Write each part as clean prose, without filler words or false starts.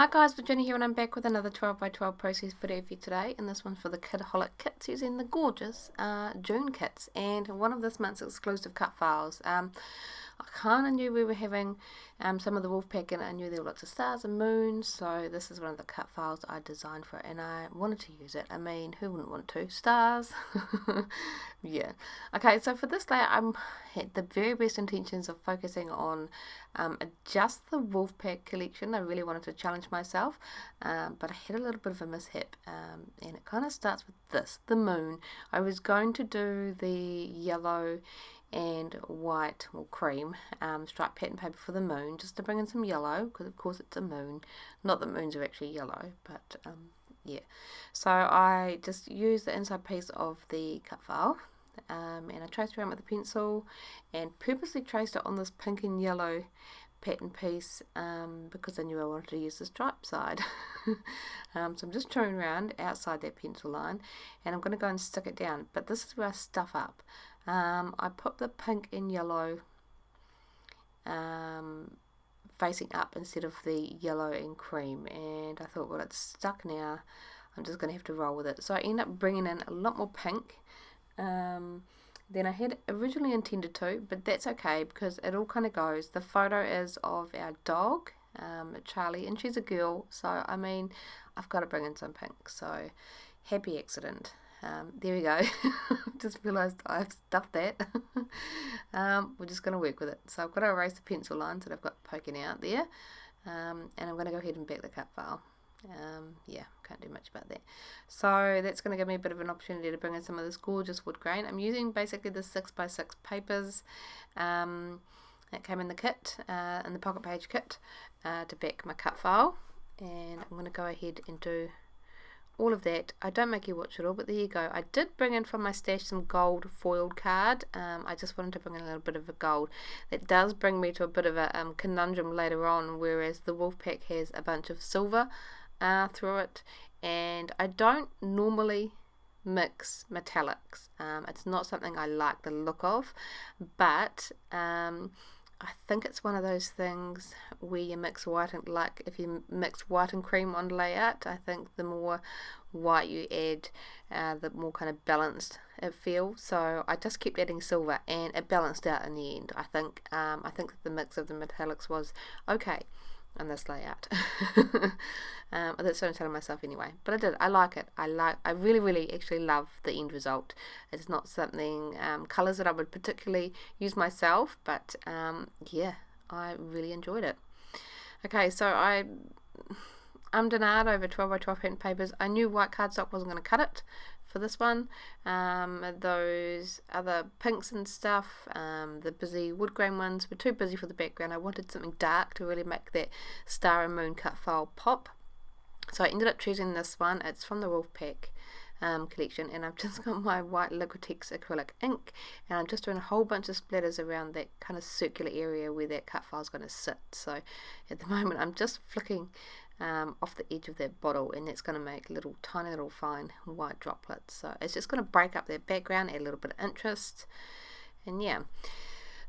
Hi guys, Virginia here and I'm back with another 12 by 12 process video for you today, and this one's for the Kitaholic Kits using the gorgeous June kits and one of this month's exclusive cut files. I kind of knew we were having some of the Wolfpack in it. I knew there were lots of stars and moons, so this is one of the cut files I designed for it and I wanted to use it. I mean, who wouldn't want to? Stars! Yeah. Okay, so for this layer I had the very best intentions of focusing on just the Wolfpack collection. I really wanted to challenge myself, but I had a little bit of a mishap, and it kind of starts with this, the moon. I was going to do the yellow and white or cream striped pattern paper for the moon, just to bring in some yellow, because of course it's a moon. Not that moons are actually yellow, but yeah. So I just used the inside piece of the cut file, and I traced around with a pencil and purposely traced it on this pink and yellow pattern piece because I knew I wanted to use the stripe side. So I'm just turning around outside that pencil line and I'm going to go and stick it down, but this is where I stuff up. I put the pink and yellow facing up instead of the yellow and cream, and I thought, well, it's stuck now, I'm just going to have to roll with it. So I end up bringing in a lot more pink than I had originally intended to, but that's okay because it all kind of goes. The photo is of our dog, Charlie, and she's a girl, so I mean, I've got to bring in some pink, so happy accident. There we go. Just realised I've stuffed that. We're just going to work with it. So I've got to erase the pencil lines that I've got poking out there, and I'm going to go ahead and back the cut file. Yeah, can't do much about that. So that's going to give me a bit of an opportunity to bring in some of this gorgeous wood grain. I'm using basically the 6x6 papers that came in the kit, in the pocket page kit, to back my cut file, and I'm going to go ahead and do all of that. I don't make you watch it all, but there you go. I did bring in from my stash some gold foiled card. I just wanted to bring in a little bit of a gold. That does bring me to a bit of a conundrum later on, whereas the Wolfpack has a bunch of silver through it, and I don't normally mix metallics. It's not something I like the look of, but I think it's one of those things where you mix white and, like if you mix white and cream on layout, I think the more white you add, the more kind of balanced it feels. So I just kept adding silver and it balanced out in the end. I think that the mix of the metallics was okay on this layout. That's what I'm telling myself anyway, but I like it. I really actually love the end result. It's not something colours that I would particularly use myself, but yeah, I really enjoyed it. Okay, so I ummed over 12 by 12 pattern papers. I knew white cardstock wasn't going to cut it for this one. Those other pinks and stuff, the busy wood grain ones, were too busy for the background. I wanted something dark to really make that star and moon cut file pop. So I ended up choosing this one. It's from the Wolfpack collection, and I've just got my white Liquitex acrylic ink, and I'm just doing a whole bunch of splatters around that kind of circular area where that cut file is going to sit. So at the moment I'm just flicking off the edge of that bottle, and that's going to make little tiny little fine white droplets. So it's just going to break up that background, add a little bit of interest, and yeah.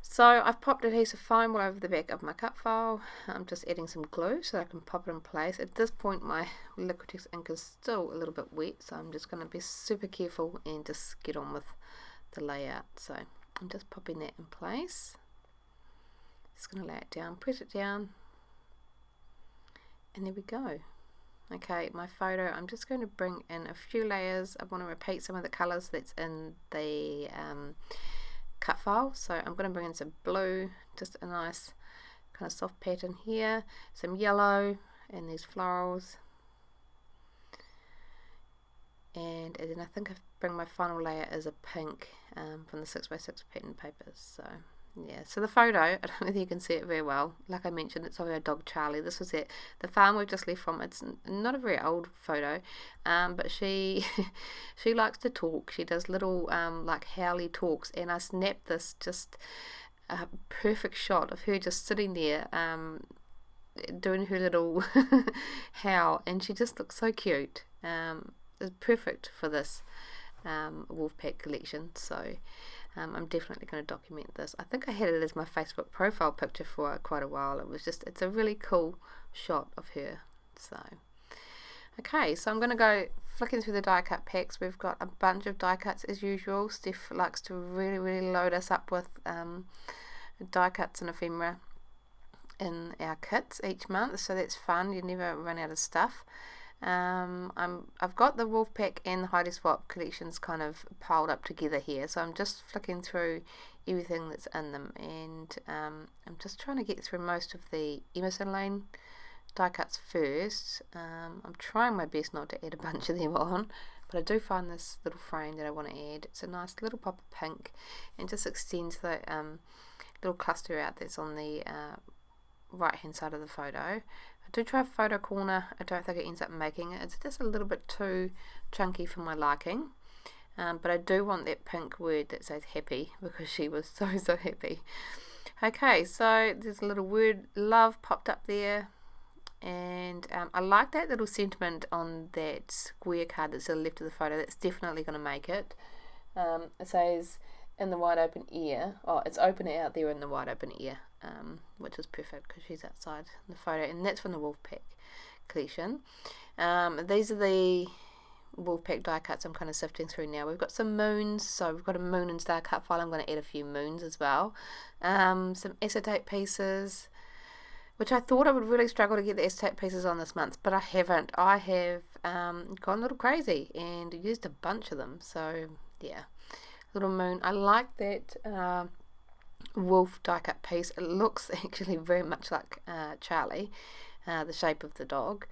So I've popped adhesive foam all over the back of my cut file. I'm just adding some glue so I can pop it in place. At this point my Liquitex ink is still a little bit wet, so I'm just going to be super careful and just get on with the layout. So I'm just popping that in place. Just going to lay it down, press it down, and there we go. Okay, my photo, I'm just going to bring in a few layers. I want to repeat some of the colours that's in the cut file, so I'm going to bring in some blue, just a nice kind of soft pattern here, some yellow and these florals, and then I think I bring my final layer as a pink from the 6x6 pattern papers. So yeah, so the photo, I don't know if you can see it very well. Like I mentioned, it's of our dog Charlie. This was it, the farm we've just left from. It's not a very old photo, but she she likes to talk. She does little like howly talks, and I snapped this just a perfect shot of her just sitting there doing her little howl, and she just looks so cute. It's perfect for this Wolfpack collection. So I'm definitely going to document this. I think I had it as my Facebook profile picture for quite a while. It's a really cool shot of her. So okay, so I'm going to go flicking through the die cut packs. We've got a bunch of die cuts as usual. Steph likes to really load us up with die cuts and ephemera in our kits each month, so that's fun. You never run out of stuff. I've got the Wolfpack and the Heidi Swap collections kind of piled up together here, so I'm just flicking through everything that's in them, and I'm just trying to get through most of the Emerson Lane die cuts first. I'm trying my best not to add a bunch of them on, but I do find this little frame that I want to add. It's a nice little pop of pink and just extends the little cluster out that's on the right hand side of the photo. I do try photo corner. I don't think it ends up making it. It's just a little bit too chunky for my liking, but I do want that pink word that says happy, because she was so happy. Okay, so there's a little word love popped up there, and I like that little sentiment on that square card that's to the left of the photo. That's definitely going to make it. It says in the wide open ear. Oh, it's open out there in the wide open ear, which is perfect because she's outside the photo, and that's from the Wolfpack collection. These are the Wolfpack die cuts I'm kind of sifting through now. We've got some moons, so we've got a moon and star cut file. I'm going to add a few moons as well. Some acetate pieces, which I thought I would really struggle to get the acetate pieces on this month, but I haven't. I have gone a little crazy and used a bunch of them, so yeah. Little moon. I like that wolf die cut piece. It looks actually very much like Charlie, the shape of the dog.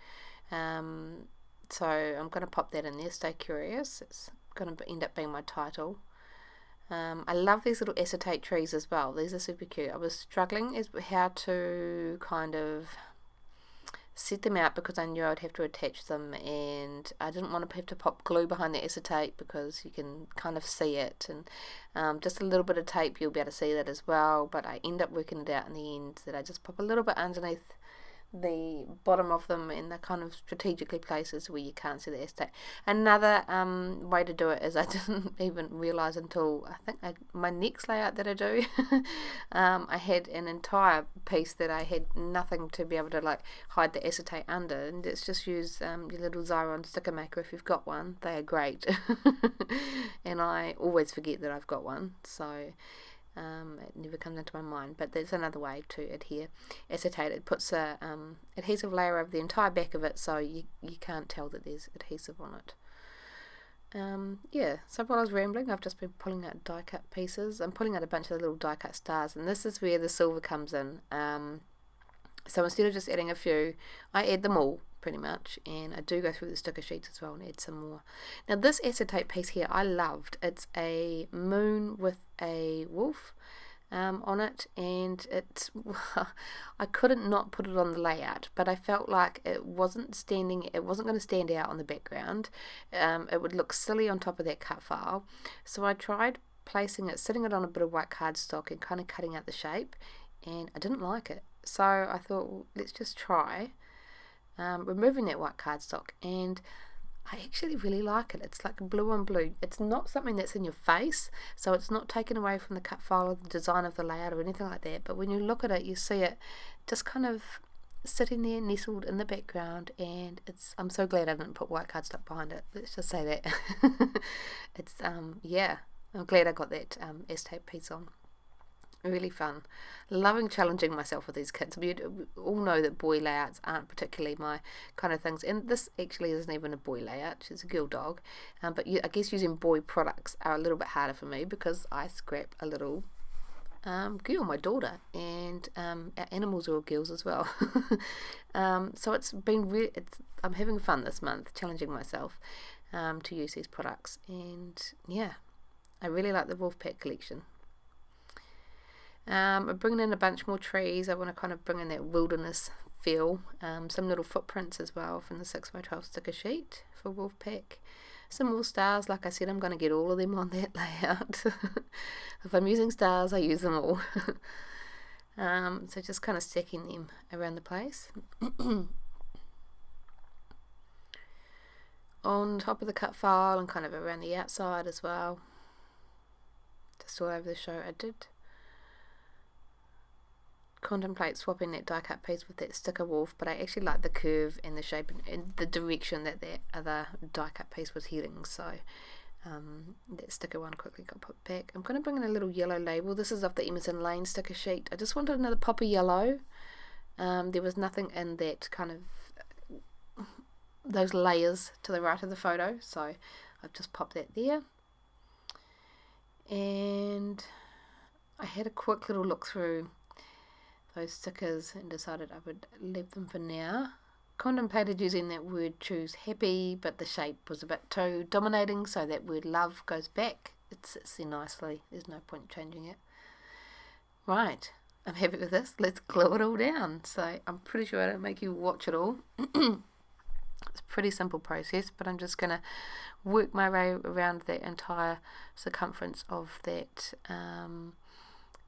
So I'm going to pop that in there. Stay curious. It's going to end up being my title. I love these little acetate trees as well. These are super cute. I was struggling as how to kind of set them out because I knew I'd have to attach them, and I didn't want to have to pop glue behind the acetate because you can kind of see it, and just a little bit of tape you'll be able to see that as well, but I end up working it out in the end that I just pop a little bit underneath the bottom of them in the kind of strategically places where you can't see the acetate. Another way to do it is I didn't even realise until I think my next layout that I do I had an entire piece that I had nothing to be able to like hide the acetate under, and let's just use your little Xyron sticker maker if you've got one. They are great and I always forget that I've got one, so it never comes into my mind, but there's another way to adhere acetate. It puts a adhesive layer over the entire back of it, so you can't tell that there's adhesive on it. Yeah, so while I was rambling, I've just been pulling out die cut pieces. I'm pulling out a bunch of the little die cut stars, and this is where the silver comes in. So instead of just adding a few, I add them all pretty much, and I do go through the sticker sheets as well and add some more. Now this acetate piece here I loved. It's a moon with a wolf on it, and it's I couldn't not put it on the layout, but I felt like it wasn't going to stand out on the background. It would look silly on top of that cut file, so I tried sitting it on a bit of white cardstock and kind of cutting out the shape, and I didn't like it. So I thought, well, let's just try removing that white cardstock, and I actually really like it. It's like blue on blue. It's not something that's in your face, so it's not taken away from the cut file or the design of the layout or anything like that, but when you look at it, you see it just kind of sitting there nestled in the background, and I'm so glad I didn't put white cardstock behind it. Let's just say that. It's yeah, I'm glad I got that acetate piece on. Really fun. Loving challenging myself with these kits. We all know that boy layouts aren't particularly my kind of things, and this actually isn't even a boy layout. She's a girl dog, but I guess using boy products are a little bit harder for me because I scrap a little girl, my daughter, and our animals are all girls as well. So it's been I'm having fun this month challenging myself to use these products, and yeah, I really like the Wolfpack collection. I'm bringing in a bunch more trees. I want to kind of bring in that wilderness feel. Some little footprints as well from the 6x12 sticker sheet for Wolfpack. Some more stars. Like I said, I'm going to get all of them on that layout. If I'm using stars, I use them all. So just kind of stacking them around the place. On top of the cut file and kind of around the outside as well. Just all over the show I did contemplate swapping that die cut piece with that sticker wolf, but I actually like the curve and the shape and the direction that other die cut piece was heading, so that sticker one quickly got put back. I'm going to bring in a little yellow label. This is off the Emerson Lane sticker sheet. I just wanted another pop of yellow. There was nothing in that kind of those layers to the right of the photo, so I've just popped that there. And I had a quick little look through those stickers and decided I would leave them for now. Contemplated using that word choose happy, but the shape was a bit too dominating, so that word love goes back. It sits there nicely. There's no point changing it. Right, I'm happy with this. Let's glue it all down. So I'm pretty sure I don't make you watch it all. It's a pretty simple process, but I'm just going to work my way around the entire circumference of that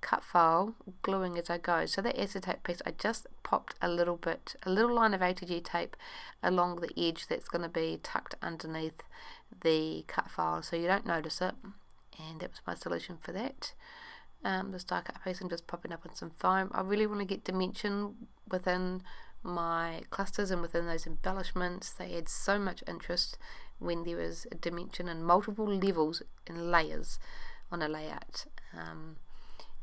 cut file, gluing as I go. So that acetate piece, I just popped a little line of ATG tape along the edge that's going to be tucked underneath the cut file, so you don't notice it. And that was my solution for that. This die cut piece I'm just popping up on some foam. I really want to get dimension within my clusters and within those embellishments. They had so much interest when there was a dimension and multiple levels and layers on a layout.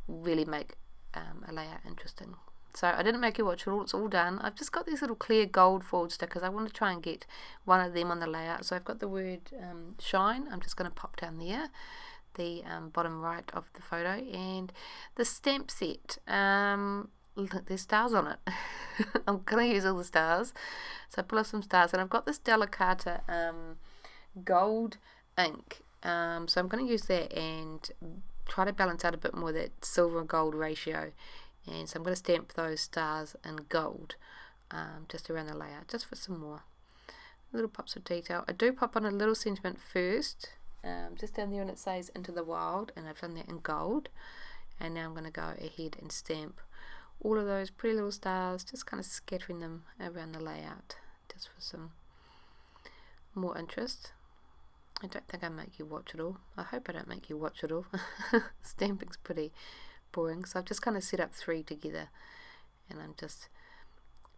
Really make a layout interesting. So I didn't make you watch it all, it's all done. I've just got these little clear gold foiled stickers. I want to try and get one of them on the layout. So I've got the word shine. I'm just going to pop down there, the bottom right of the photo, and the stamp set. Look, there's stars on it. I'm going to use all the stars. So I pull off some stars, and I've got this Delicata gold ink. So I'm going to use that and try to balance out a bit more that silver and gold ratio. And so I'm going to stamp those stars in gold just around the layout, just for some more little pops of detail. I do pop on a little sentiment first, just down there, and it says into the wild, and I've done that in gold. And now I'm going to go ahead and stamp all of those pretty little stars, just kind of scattering them around the layout, just for some more interest. I don't think I make you watch it all. I hope I don't make you watch it all. Stamping's pretty boring, so I've just kind of set up 3 together, and I'm just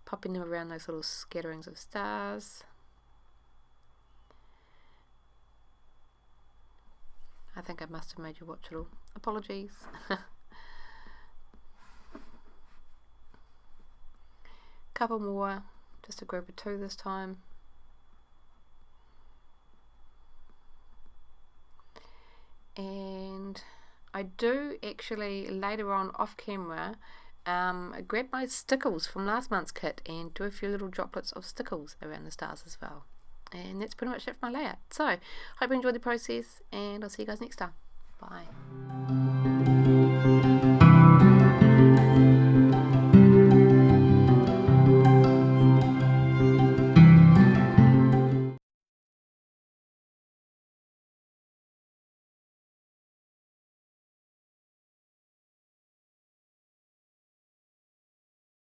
popping them around those little scatterings of stars. I think I must have made you watch it all. Apologies. Couple more, just a group of 2 this time. And I do actually later on off camera grab my stickles from last month's kit and do a few little droplets of stickles around the stars as well. And that's pretty much it for my layout. So hope you enjoyed the process, and I'll see you guys next time. Bye.